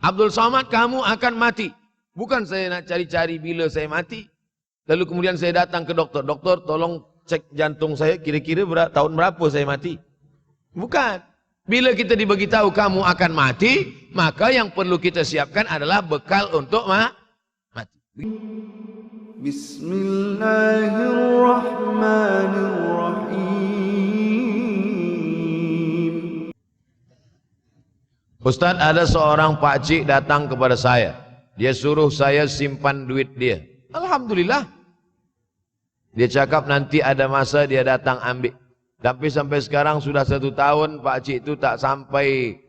Abdul Somad, kamu akan mati. Bukan saya nak cari-cari bila saya mati. Lalu kemudian saya datang ke dokter. Dokter, tolong cek jantung saya, kira-kira tahun berapa saya mati. Bukan. Bila kita dibagi tahu kamu akan mati, maka yang perlu kita siapkan adalah bekal untuk mati. Bismillahirrahmanirrahim. Ustaz, ada seorang pakcik datang kepada saya. Dia suruh saya simpan duit dia. Alhamdulillah. Dia cakap nanti ada masa dia datang ambil. Tapi sampai sekarang sudah 1 tahun pakcik itu tak sampai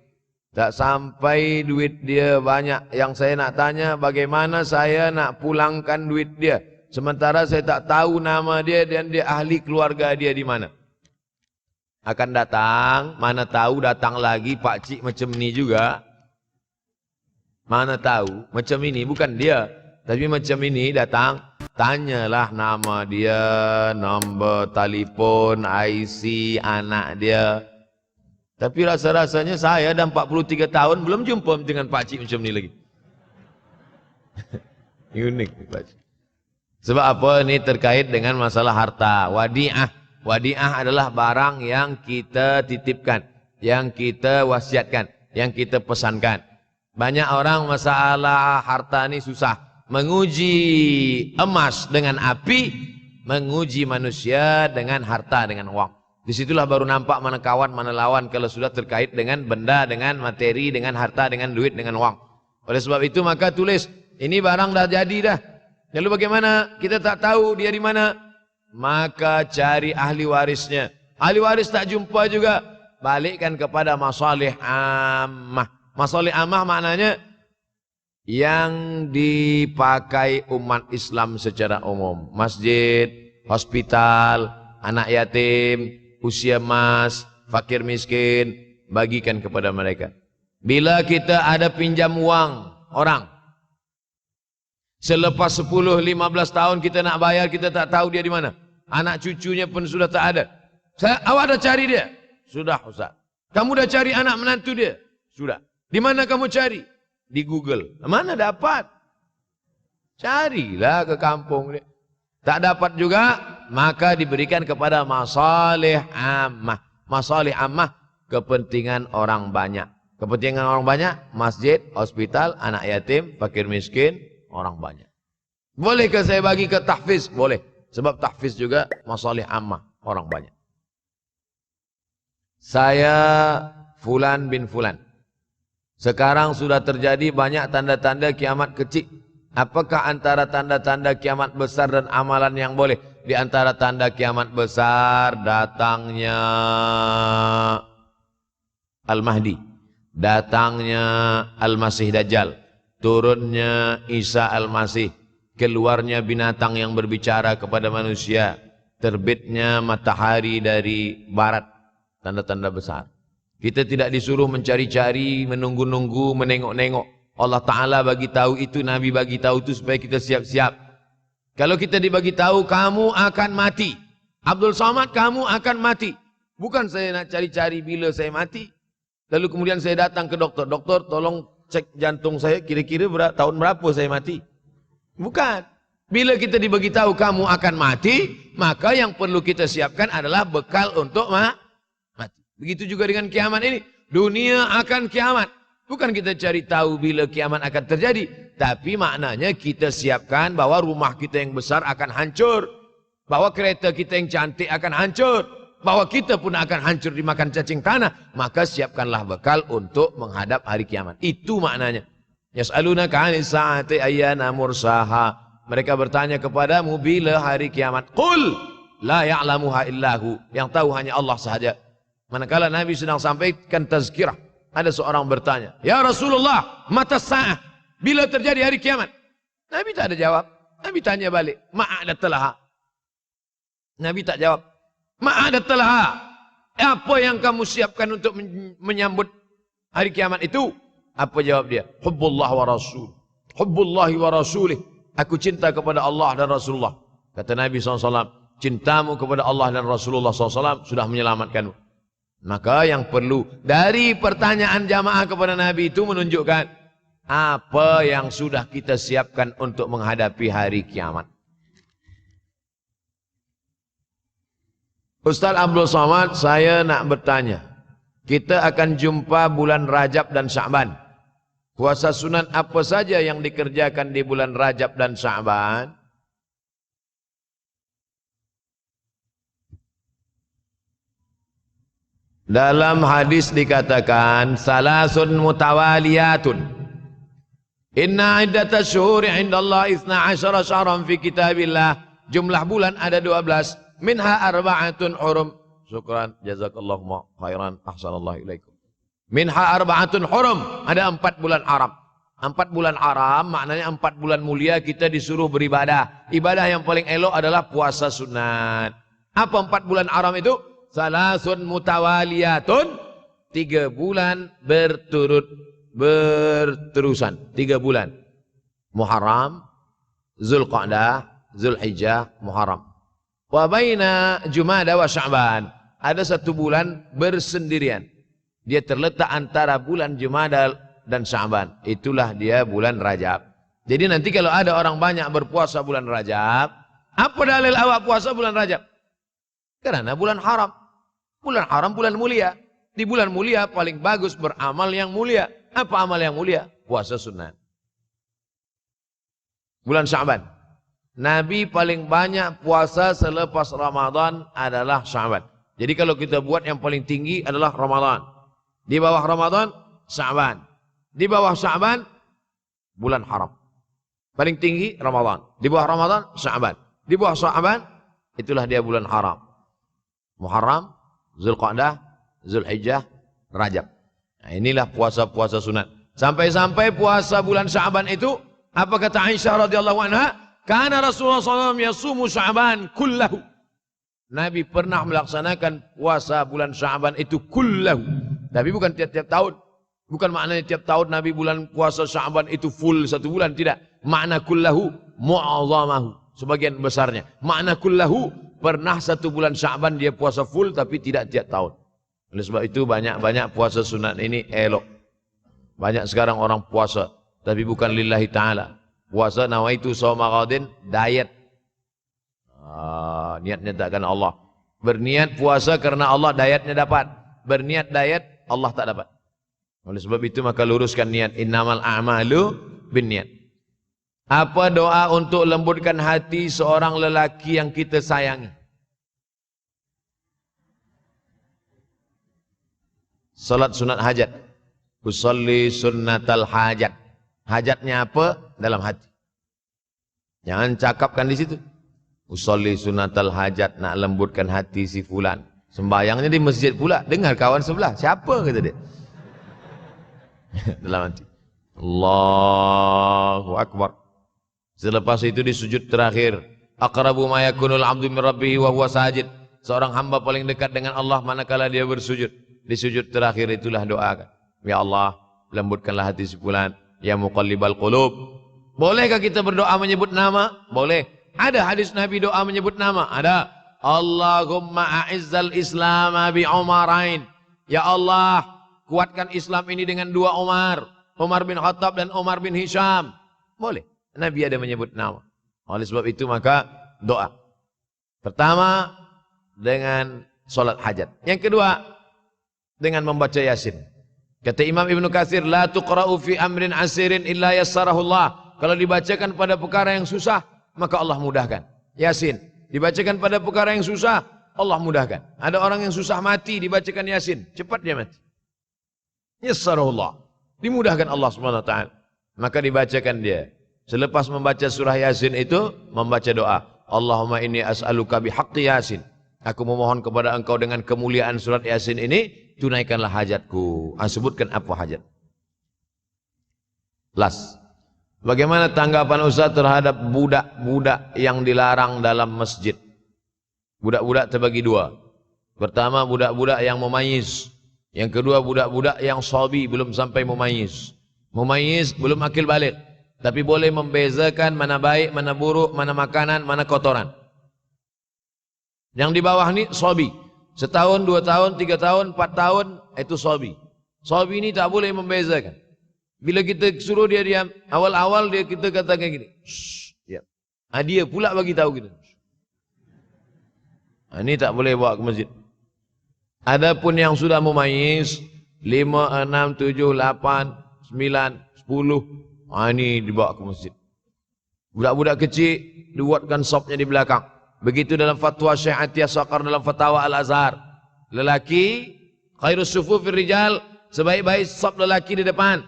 duit dia banyak. Yang saya nak tanya, bagaimana saya nak pulangkan duit dia, sementara saya tak tahu nama dia dan dia ahli keluarga dia di mana. Akan datang, mana tahu datang lagi pakcik macam ni juga. Mana tahu macam ini, bukan dia, tapi macam ini datang. Tanyalah nama dia, nombor telefon, IC anak dia. Tapi rasa-rasanya saya dah 43 tahun belum jumpa dengan pakcik macam ni lagi. Unik pakcik. Sebab apa? Ini terkait dengan masalah harta. Wadi'ah. Wadi'ah adalah barang yang kita titipkan, yang kita wasiatkan, yang kita pesankan. Banyak orang masalah harta ini susah. Menguji emas dengan api, menguji manusia dengan harta, dengan uang. Disitulah baru nampak mana kawan, mana lawan kalau sudah terkait dengan benda, dengan materi, dengan harta, dengan duit, dengan uang. Oleh sebab itu maka tulis, ini barang dah jadi dah. Lalu bagaimana? Kita tak tahu dia di mana. Maka cari ahli warisnya. Ahli waris tak jumpa juga, balikkan kepada masalih ammah. Masalih ammah maknanya yang dipakai umat Islam secara umum. Masjid, hospital, anak yatim, usia emas, fakir miskin, bagikan kepada mereka. Bila kita ada pinjam uang orang, selepas 10-15 tahun kita nak bayar, kita tak tahu dia di mana. Anak cucunya pun sudah tak ada. Awak dah cari dia? Sudah Ustaz. Kamu dah cari anak menantu dia? Sudah. Di mana kamu cari? Di Google. Mana dapat? Carilah ke kampung dia. Tak dapat juga, maka diberikan kepada masalih ammah. Masalih ammah, kepentingan orang banyak. Kepentingan orang banyak, masjid, hospital, anak yatim, fakir miskin, orang banyak. Bolehkah saya bagi ke tahfiz? Boleh. Sebab tahfiz juga masalih ammah, orang banyak. Saya Fulan bin Fulan. Sekarang sudah terjadi banyak tanda-tanda kiamat kecil. Apakah antara tanda-tanda kiamat besar dan amalan yang boleh? Di antara tanda kiamat besar, datangnya Al-Mahdi, datangnya Al-Masih Dajjal, turunnya Isa Al-Masih, keluarnya binatang yang berbicara kepada manusia, terbitnya matahari dari barat. Tanda-tanda besar. Kita tidak disuruh mencari-cari, menunggu-nunggu, menengok-nengok. Allah Ta'ala bagi tahu itu, Nabi bagi tahu itu supaya kita siap-siap. Kalau kita dibagi tahu kamu akan mati, Abdul Somad, kamu akan mati. Bukan saya nak cari-cari bila saya mati. Lalu kemudian saya datang ke dokter. Dokter, tolong cek jantung saya, kira-kira tahun berapa saya mati. Bukan. Bila kita dibagi tahu kamu akan mati, maka yang perlu kita siapkan adalah bekal untuk mati. Begitu juga dengan kiamat ini. Dunia akan kiamat. Bukan kita cari tahu bila kiamat akan terjadi, tapi maknanya kita siapkan bahwa rumah kita yang besar akan hancur, bahwa kereta kita yang cantik akan hancur, bahwa kita pun akan hancur dimakan cacing tanah. Maka siapkanlah bekal untuk menghadap hari kiamat. Itu maknanya. Yas'alunaka 'anis sa'ati ayyana mursaha. Mereka bertanya kepadamu bila hari kiamat. Qul la ya'lamuha illahu. Yang tahu hanya Allah sahaja. Manakala Nabi sedang sampaikan tazkirah, ada seorang bertanya, "Ya Rasulullah, mata sa'ah? Bila terjadi hari kiamat?" Nabi tak ada jawab. Nabi tanya balik, "Ma'adatalaha?" Nabi tak jawab. "Ma'adatalaha?" Apa yang kamu siapkan untuk menyambut hari kiamat itu? Apa jawab dia? "Hubbullah wa rasul. Hubbullahi wa rasulih." Aku cinta kepada Allah dan Rasulullah. Kata Nabi SAW, cintamu kepada Allah dan Rasulullah SAW sudah menyelamatkanmu. Maka yang perlu dari pertanyaan jamaah kepada Nabi itu menunjukkan apa yang sudah kita siapkan untuk menghadapi hari kiamat. Ustaz Abdul Somad, saya nak bertanya. Kita akan jumpa bulan Rajab dan Sya'ban. Puasa sunat apa saja yang dikerjakan di bulan Rajab dan Sya'ban? Dalam hadis dikatakan salasun mutawaliyatun. Inna iddatash syuhuri 'indallahi 12 syahran fi kitabillah. Jumlah bulan ada 12. Minha arba'atun hurum. Syukran jazakallahu khairan ahsanallahu ilaikum. Minha arba'atun hurum. Ada 4 bulan haram. 4 bulan haram maknanya 4 bulan mulia kita disuruh beribadah. Ibadah yang paling elok adalah puasa sunat. Apa 4 bulan haram itu? Salasun mutawaliyatun, 3 bulan berterusan, 3 bulan. Muharram, Zulqa'dah, Zulhijjah, Muharram. Wa baina Jumada wa Sya'ban, ada 1 bulan bersendirian. Dia terletak antara bulan Jumada dan Sya'ban. Itulah dia bulan Rajab. Jadi nanti kalau ada orang banyak berpuasa bulan Rajab, apa dalil awak puasa bulan Rajab? Karena bulan haram. Bulan haram, bulan mulia. Di bulan mulia paling bagus beramal yang mulia. Apa amal yang mulia? Puasa sunat. Bulan Sya'ban. Nabi paling banyak puasa selepas Ramadan adalah Sya'ban. Jadi kalau kita buat yang paling tinggi adalah Ramadan. Di bawah Ramadan, Sya'ban. Di bawah Sya'ban, bulan haram. Paling tinggi Ramadan. Di bawah Ramadan, Sya'ban. Di bawah Sya'ban, itulah dia bulan haram. Muharram, Zulqa'dah, Zulhijjah, Rajab. Nah, inilah puasa-puasa sunat. Sampai-sampai puasa bulan Sya'ban itu, apa kata Aisyah radhiyallahu anha? Kana Rasulullah SAW yasumu Sya'ban kullahu. Nabi pernah melaksanakan puasa bulan Sya'ban itu kullahu. Tapi bukan tiap-tiap tahun. Bukan maknanya tiap tahun Nabi bulan puasa Sya'ban itu full 1 bulan. Tidak. Makna kullahu mu'azzamahu. Sebagian besarnya. Makna kullahu, pernah 1 bulan Sya'ban dia puasa full tapi tidak tiap tahun. Oleh sebab itu banyak-banyak puasa sunat ini elok. Banyak sekarang orang puasa tapi bukan lillahi ta'ala. Puasa nawaitu shauma ghadin, diet. Niatnya tak karena Allah. Berniat puasa karena Allah, dietnya dapat. Berniat diet, Allah tak dapat. Oleh sebab itu maka luruskan niat. Innamal a'malu binniat. Apa doa untuk lembutkan hati seorang lelaki yang kita sayangi? Salat sunat hajat. Usolli sunnatal hajat. Hajatnya apa? Dalam hati. Jangan cakapkan di situ. Usolli sunnatal hajat, nak lembutkan hati si fulan. Sembayangnya di masjid pula. Dengar kawan sebelah. Siapa kata dia? Dalam hati. Allahu Akbar. Selepas itu di sujud terakhir, aqrabu ma yakunul 'abdu min rabbih wa huwa sajid. Seorang hamba paling dekat dengan Allah manakala dia bersujud. Di sujud terakhir itulah doa. Ya Allah, lembutkanlah hati si fulan, ya muqallibal qulub. Bolehkah kita berdoa menyebut nama? Boleh. Ada hadis Nabi doa menyebut nama? Ada. Allahumma a'izzal Islam bi Umarain. Ya Allah, kuatkan Islam ini dengan 2 Umar. Umar bin Khattab dan Umar bin Hisham. Boleh. Nabi ada menyebut nama. Oleh sebab itu maka doa. Pertama dengan solat hajat. Yang kedua dengan membaca Yasin. Kata Imam Ibnu Katsir, la tuqra'u fi amrin asirin illa yassarahullah. Kalau dibacakan pada perkara yang susah, maka Allah mudahkan. Yasin. Dibacakan pada perkara yang susah, Allah mudahkan. Ada orang yang susah mati, dibacakan Yasin, cepat dia mati. Yassarahullah. Dimudahkan Allah SWT. Maka dibacakan dia. Selepas membaca surah Yasin itu, membaca doa. Allahumma inni as'aluka bihaqqi Yasin. Aku memohon kepada engkau dengan kemuliaan surat Yasin ini, tunaikanlah hajatku. Sebutkan apa hajat. Last. Bagaimana tanggapan Ustaz terhadap budak-budak yang dilarang dalam masjid? Budak-budak terbagi 2. Pertama, budak-budak yang mumayyiz. Yang kedua, budak-budak yang shabi, belum sampai mumayyiz. Mumayyiz belum akil balik. Tapi boleh membezakan mana baik, mana buruk, mana makanan, mana kotoran. Yang di bawah ini shabi. 1 tahun, 2 tahun, 3 tahun, 4 tahun, itu shabi. Shabi ini tak boleh membezakan. Bila kita suruh dia diam, awal-awal kita katakan gini, diam. Dia pula bagi tahu kita. Ini tak boleh bawa ke masjid. Adapun yang sudah memayis 5, 6, 7, 8, 9, 10, ini dibawa ke masjid. Budak-budak kecil dibuatkan sopnya di belakang. Begitu dalam fatwa Syekh Atiyah Saqar dalam fatwa Al-Azhar. Lelaki khairus sufufir rijal, sebaik-baik sop lelaki di depan.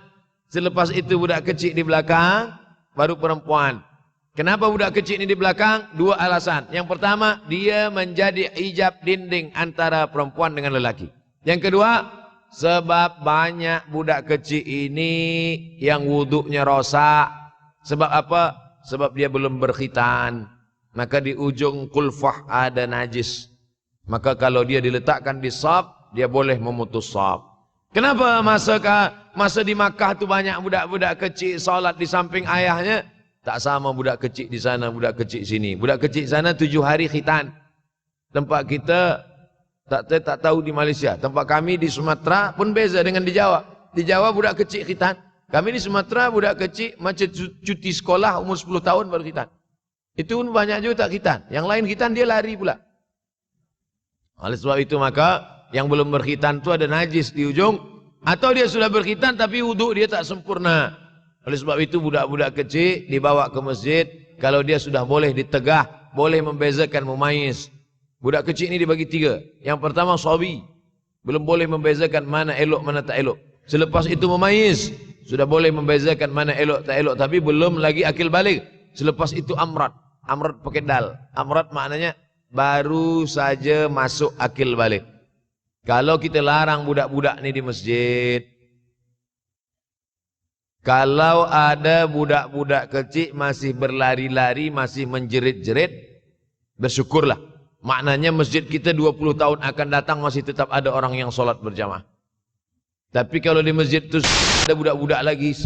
Selepas itu budak kecil di belakang, baru perempuan. Kenapa budak kecil ini di belakang? 2 alasan. Yang pertama, dia menjadi hijab dinding antara perempuan dengan lelaki. Yang kedua, sebab banyak budak kecil ini yang wuduknya rosak. Sebab apa? Sebab dia belum berkhitan. Maka di ujung kulfah ada najis. Maka kalau dia diletakkan di saf, dia boleh memutus saf. Kenapa masa di Makkah tu banyak budak-budak kecil salat di samping ayahnya? Tak sama budak kecil di sana, budak kecil sini. Budak kecil sana 7 hari khitan. Tempat kita tak tahu di Malaysia. Tempat kami di Sumatera pun beza dengan di Jawa. Di Jawa budak kecil khitan. Kami di Sumatera budak kecil macam cuti sekolah umur 10 tahun baru khitan. Itu pun banyak juga tak khitan. Yang lain khitan dia lari pula. Oleh sebab itu maka yang belum berkhitan itu ada najis di ujung. Atau dia sudah berkhitan tapi wuduk dia tak sempurna. Oleh sebab itu budak-budak kecil dibawa ke masjid. Kalau dia sudah boleh ditegah, boleh membezakan memayis. Budak kecil ini dibagi 3. Yang pertama sabi. Belum boleh membezakan mana elok mana tak elok. Selepas itu memayis. Sudah boleh membezakan mana elok tak elok. Tapi belum lagi akil balik. Selepas itu amrat. Amrat pakai dal. Amrat maknanya baru saja masuk akil balik. Kalau kita larang budak-budak ni di masjid. Kalau ada budak-budak kecil masih berlari-lari, masih menjerit-jerit. Bersyukurlah. Maknanya masjid kita 20 tahun akan datang masih tetap ada orang yang solat berjamaah. Tapi kalau di masjid itu ada budak-budak lagi,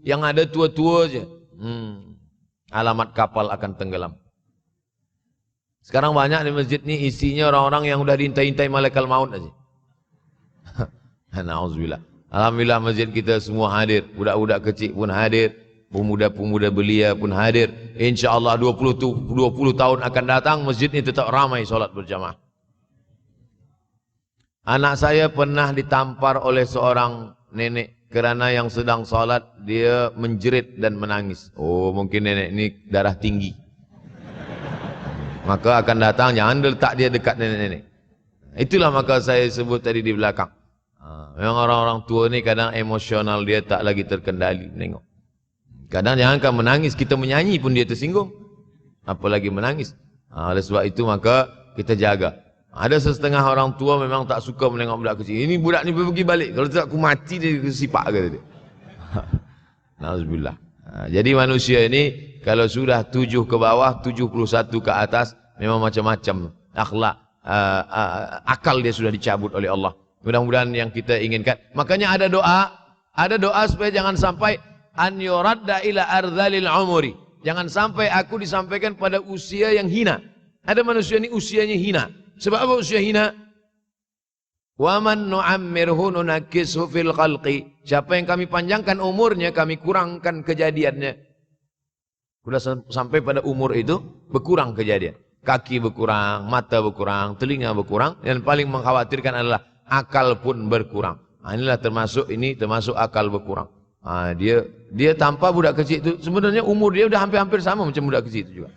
yang ada tua-tua aja. Alamat kapal akan tenggelam. Sekarang banyak di masjid ni isinya orang-orang yang sudah diintai-intai malaikat maut aja. Na'udzubillah. Alhamdulillah masjid kita semua hadir. Budak-budak kecil pun hadir. Pemuda-pemuda belia pun hadir. InsyaAllah 20 tahun akan datang masjid ni tetap ramai solat berjamaah. Anak saya pernah ditampar oleh seorang nenek kerana yang sedang salat dia menjerit dan menangis. Oh, mungkin nenek ini darah tinggi. Maka akan datang, jangan letak dia dekat nenek-nenek. Itulah maka saya sebut tadi di belakang. Memang orang-orang tua ni kadang emosional dia tak lagi terkendali menengok. Kadang jangankan menangis, kita menyanyi pun dia tersinggung. Apalagi menangis. Oleh sebab itu maka kita jaga. Ada setengah orang tua memang tak suka menengok budak kecil. Ini budak ni pergi balik. Kalau tak aku mati dia sipak kata dia. Nauzubillah. Jadi manusia ini kalau sudah 7 ke bawah, 71 ke atas memang macam-macam akhlak, akal dia sudah dicabut oleh Allah. Mudah-mudahan yang kita inginkan. Makanya ada doa supaya jangan sampai an yuradda ila ardhalil umuri. Jangan sampai aku disampaikan pada usia yang hina. Ada manusia ini usianya hina. Sebab apa usia hina? Wa man nu'ammirhu nunakkishu fil khalqi. Siapa yang kami panjangkan umurnya, kami kurangkan kejadiannya. Sudah sampai pada umur itu berkurang kejadian. Kaki berkurang, mata berkurang, telinga berkurang, dan paling mengkhawatirkan adalah akal pun berkurang. Inilah termasuk akal berkurang. Dia tanpa budak kecil itu sebenarnya umur dia sudah hampir-hampir sama macam budak kecil itu juga.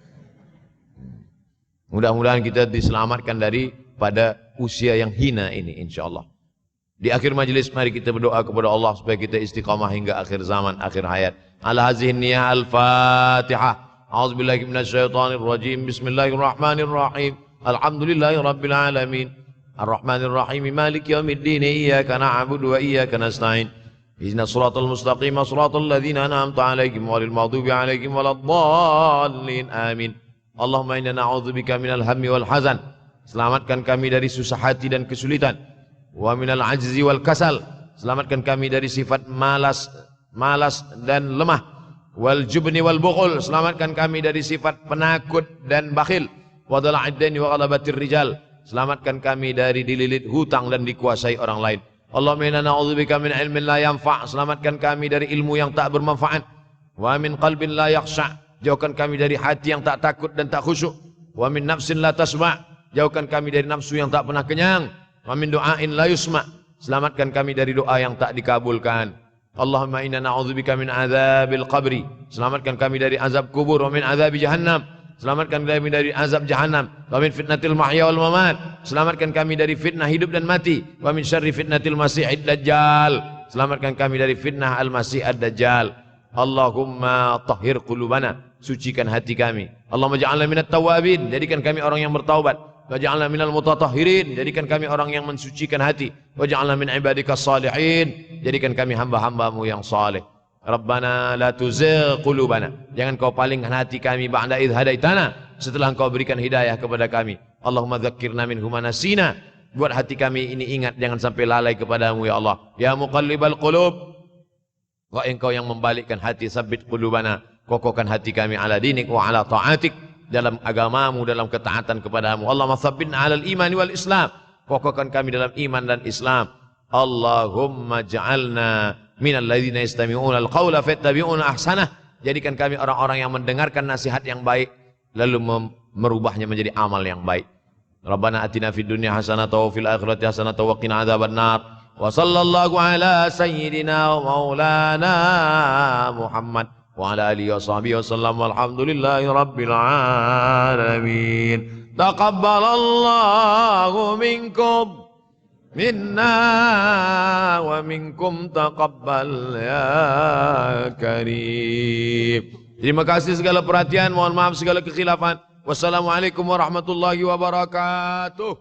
Mudah-mudahan kita diselamatkan daripada usia yang hina ini insyaAllah. Di akhir majlis mari kita berdoa kepada Allah supaya kita istiqamah hingga akhir zaman, akhir hayat. Ala hazihi niyah al-Fatihah. A'udzubillahi minasyaitonir rajim. Bismillahirrahmanirrahim. Alhamdulillahi rabbil alamin. Ar-Rahmanir Rahim. Maliki yaumiddin. Iyyaka na'budu wa iyyaka nasta'in. Ihdinas siratal mustaqim. Siratal ladzina an'amta 'alaihim ghairil maghdubi 'alaihim waladdallin. Amin. Allahumma inna na'udzubika minal hammi wal hazan. Selamatkan kami dari susah hati dan kesulitan. Wa minal ajzi wal kasal. Selamatkan kami dari sifat malas dan lemah. Wal jubni wal bukhul. Selamatkan kami dari sifat penakut dan bakhil. Wa dhala'id daini wa ghalabatir rijal. Selamatkan kami dari dililit hutang dan dikuasai orang lain. Allahumma inna na'udzubika min ilmin la yanfa', selamatkan kami dari ilmu yang tak bermanfaat. Wa min qalbin la yakhsha', jauhkan kami dari hati yang tak takut dan tak khusyuk. Wa min nafsin la tasma', jauhkan kami dari nafsu yang tak pernah kenyang. Wa min du'ain la yusma', selamatkan kami dari doa yang tak dikabulkan. Allahumma inna na'udzubika min azabil qabri, selamatkan kami dari azab kubur. Wa min azabi jahannam, selamatkan kami dari azab jahannam. Wa min fitnatil mahya wal mamat, selamatkan kami dari fitnah hidup dan mati. Wa min syarri fitnatil masiihid dajjal, selamatkan kami dari fitnah al-masih ad-dajjal. Allahumma tahhir qulubana, sucikan hati kami. Allahumma ja'alna minat tawabin, jadikan kami orang yang bertaubat. Wa ja'alna minal mutatahhirin, jadikan kami orang yang mensucikan hati. Wa ja'alna min ibadikas salihin, jadikan kami hamba-hambamu yang saleh. Rabbana la tuzigh qulubana, jangan kau palingkan hati kami ba'da idh hadaitana, setelah engkau berikan hidayah kepada kami. Allahumma dzakkirna minhu ma nasina, buat hati kami ini ingat, jangan sampai lalai kepadamu ya Allah. Ya muqallibal qulub, wahai engkau yang membalikkan hati, sabbit qulubana, kokohkan hati kami ala dinik wa ala ta'atik, dalam agamamu, dalam ketaatan kepadamu. Allahumma tsabbitna alal imani wal islam, kokohkan kami dalam iman dan Islam. Allahumma ja'alna minal ladzina yastami'una al-qaula fayattabi'una ahsanah, jadikan kami orang-orang yang mendengarkan nasihat yang baik lalu merubahnya menjadi amal yang baik. Rabbana atina fid dunya hasanatan wa fil akhirati hasanatan wa qina adzabannar. Wa sallallahu ala sayyidina wa maulana Muhammad wa ala alihi wa sahbihi wa sallam, walhamdulillahi rabbil alamin. Taqabbalallahu minkum minna wa minkum taqabbal ya karim. Terima kasih segala perhatian, mohon maaf segala kekhilafan. Wassalamualaikum warahmatullahi wabarakatuh.